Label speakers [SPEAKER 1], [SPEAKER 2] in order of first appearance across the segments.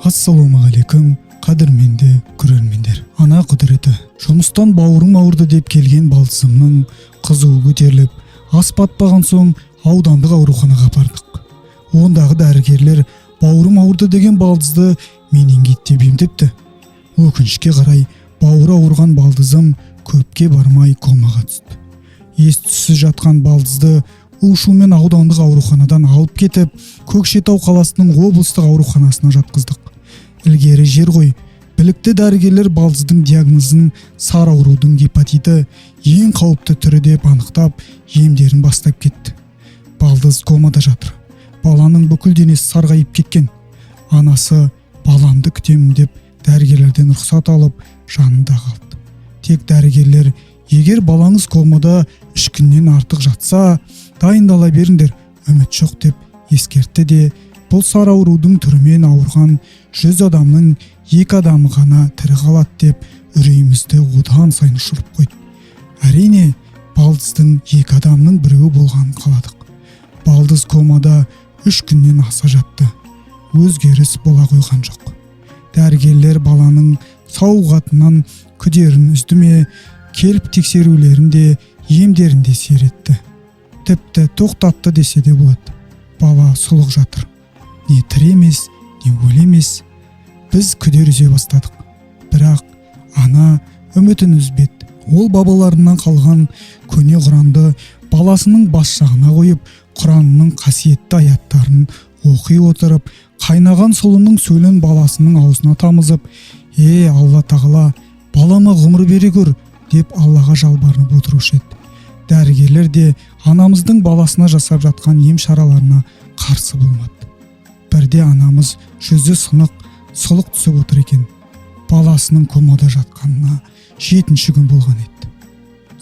[SPEAKER 1] Ассалаумағалейкум, қадірменді көрермендер. Ана құдіреті. Жұмыстан бауырым ауырды деп келген балдызымның қызуы көтеріліп, ас батпаған соң аудандық ауруханаға бардық. Ондағы дәрігерлер бауырым ауырды деген балдызды менингит деп емдепті. Өкінішке қарай бауыры ауырған балдызым көпке бармай комаға түсті. Ес-түссіз жатқан балдызды у-шумен аудандық ауруханадан алып кетіп, Көкшетау қаласының облыстық ауруханасына жатқыздық. Ілгері жер ғой, білікті дәрігерлер балдыздың диагнозын сары аурудың гепатиті ең қауіпті түрі деп анықтап, емдерін бастап кетті. Балдыз комада жатыр. Баланың бүкіл денесі сарғайып кеткен. Анасы баламды күтемін деп дәрігерлерден рұқсат алып, жанында қалды. Тек дәрігерлер, егер балаңыз комада 3 күннен артық жатса, дайындала беріңдер, үміт жоқ деп ескертті де, бұл сары аурудың түрімен ауырған 100 адамның 2 адамы ғана тірі қалады деп үрейімізді одан сайын ұшырып қойды. Әрине, балдыздың 2 адамның біреуі болғанын қаладық. Балдыз комада 3 күннен аса жатты. Өзгеріс бола қойған жоқ. Дәрігерлер баланың сауығатынан күдерін үзді ме, келіп тексерулерінде, емдерінде сиретті. Тіпті тоқтатты десе де болады. Бала сұлық жатыр. Не тірі емес, не өлі емес. Біз күдер үзе бастадық. Бірақ ана үмітін үзбеді. Ол бабаларынан қалған көне Құранды баласының бас жағына қойып, Құранның қасиетті аяттарын оқи отырып, қайнаған сұлының сөйлін баласының аузына тамызып, Алла тағала, балама ғұмыр бере көр, деп Аллаға жалбарынып отырушы еді. Дәрігерлер де анамыздың баласына жасап жатқан ем шараларына қарсы болмады. Бірде анамыз жүзі сынық, сұлық түсіп отыр екен. Баласының комада жатқанына 7-ші күн болған еді.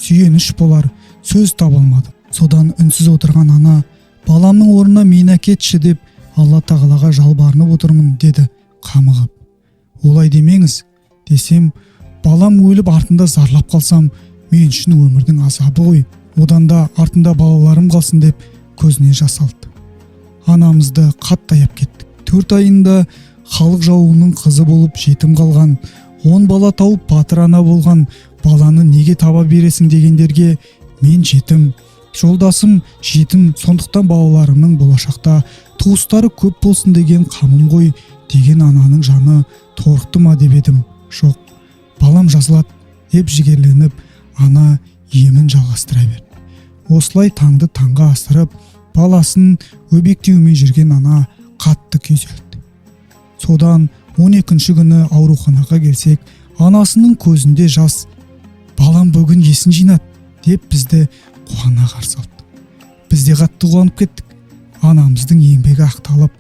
[SPEAKER 1] Сүйеніш болар, сөз таба алмады. Содан үнсіз отырған ана, баламның орнына мені әкетші деп Алла тағалаға жалбарынып отырмын деді қамығып. Олай демеңіз, десем, балам өліп артында зарлап қалсам, мен үшін өмірдің азабы ғой, одан да артында балаларым қалсын деп көзіне жас алды. Анамызды қатты аяп кеттік. 4 айында халық жауының қызы болып жетім қалған, 10 бала тауып батыр ана болған баланы неге таба бересің дегендерге, мен жетім, жолдасым жетім, сондықтан балаларымның болашақта туыстары көп болсын деген қамым ғой деген ананың жаны торықты ма деп едім. Жоқ, балам жазылады деп жігерленіп, ана емін жалғастыра берді. Осылай таңды таңға асырып, баласын өбектеумен жүрген ана қатты күйзелді. Содан 12-ші күні ауруханаға келсек, анасының көзінде жас. Балам бүгін есін жинады деп бізді қуана қарсы алды. Біз де қатты қуанып кеттік. Анамыздың еңбегі ақталып,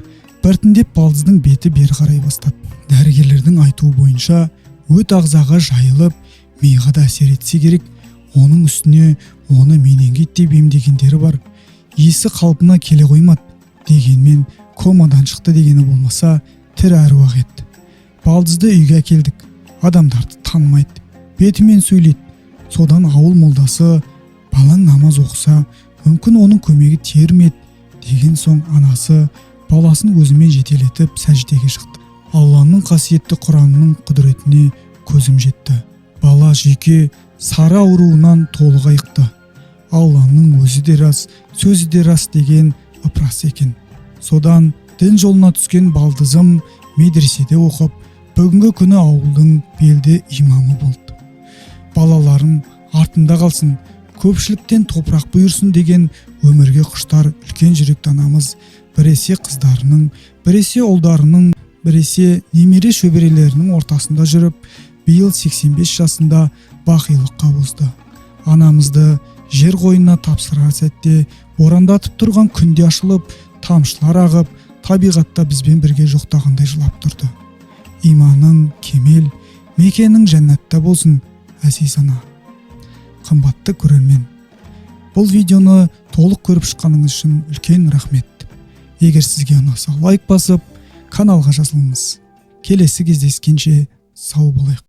[SPEAKER 1] біртіндеп балдыздың беті бері қарай бастады. Дәрігерлердің айтуы бойынша, өт ағзаға жайылып, миға да әсер етсе керек. Оның үстіне оны менингит деп емдегендері бар. Есі қалпына келе қоймады. Дегенмен комадан шықты дегені болмаса, тірі әруақ еді. Балдызды үйге әкелдік. Адамдарды танымайды. Бетімен сөйлейді. Содан ауыл молдасы, балаң намаз оқыса, мүмкін оның көмегі тиер ме еді деген соң анасы баласын өзімен жетелетіп сәждеге шықты. Алланың қасиетті Құранының құдіретіне көзім жетті. Бала жүйке сары ауруынан толық айықты. Алланың өзі де рас, сөзі де рас деген ыпырас екен. Содан дін жолына түскен балдызым медреседе оқып, бүгінгі күні ауылдың белді имамы болды. Балаларым артында қалсын, көпшіліктен топырақ бұйырсын деген өмірге құштар үлкен жүректі анамыз біресе қыздарының, біресе ұлдарының, біресе немере шөберелерінің ортасында жүріп, биыл 85 жасында бақилыққа озды. Анамызды жер қойнына тапсырар сәтте борандатып тұрған күнде ашылып, тамшылар ағып, табиғатта бізбен бірге жоқтағандай жылап тұрды. Иманың кемел, мекенің жәннатта болсын, әзиз ана. Қымбатты көрермен, бұл видеоны толық көріп шыққаныңыз үшін үлкен рахмет. Егер сізге ұнаса, лайк басып, каналға жазылыңыз. Келесі кездескенше сау болайық.